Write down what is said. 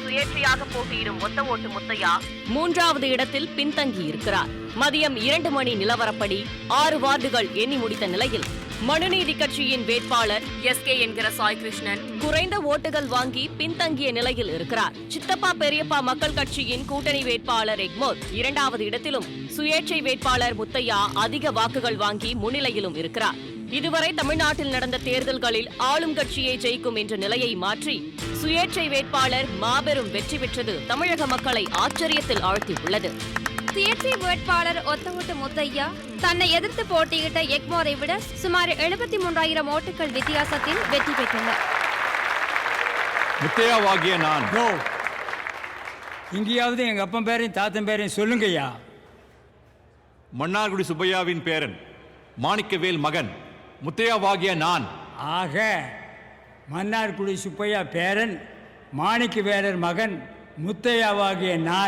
சுயேட்சையாக போட்டியிடும் ஒத்த ஓட்டு முத்தையா 3வது இடத்தில் பின்தங்கி இருக்கிறார். மதியம் 2 மணி நிலவரப்படி 6 வார்டுகள் எண்ணி முடித்த நிலையில் மனுநீதி கட்சியின் வேட்பாளர் SK என்கிற சாய் கிருஷ்ணன் குறைந்த ஓட்டுகள் வாங்கி பின்தங்கிய நிலையில் இருக்கிறார். சித்தப்பா பெரியப்பா மக்கள் கட்சியின் கூட்டணி வேட்பாளர் எக்மோர் 2வது இடத்திலும் சுயேட்சை வேட்பாளர் முத்தையா அதிக வாக்குகள் வாங்கி முன்னிலையிலும் இருக்கிறார். இதுவரை தமிழ்நாட்டில் நடந்த தேர்தல்களில் ஆளும் கட்சியை ஜெயிக்கும் என்ற நிலையை மாற்றி சுயேட்சை வேட்பாளர் மாபெரும் வெற்றி பெற்றது தமிழக மக்களை ஆச்சரியத்தில் ஆழ்த்தியுள்ளது. சுயேட்சை வேட்பாளர் ஒத்த ஓட்டு முத்தையா தன்னை எதிர்த்து போட்டியிட்ட எக்மோரை விட சுமார் 73,000 ஓட்டுகள் வித்தியாசத்தில் வெற்றி பெற்றுள்ளார். முத்தையாவாகிய நான் இங்கேயாவது எங்க அப்பன் பேரையும் தாத்தன் பேரையும் சொல்லுங்கய்யா. மன்னார்குடி சுப்பையாவின் பேரன் மாணிக்கவேல் மகன் முத்தையாவாகிய நான். ஆக மன்னார்குடி சுப்பையா பேரன் மாணிக்கவேலர் மகன் முத்தையாவாகிய நான்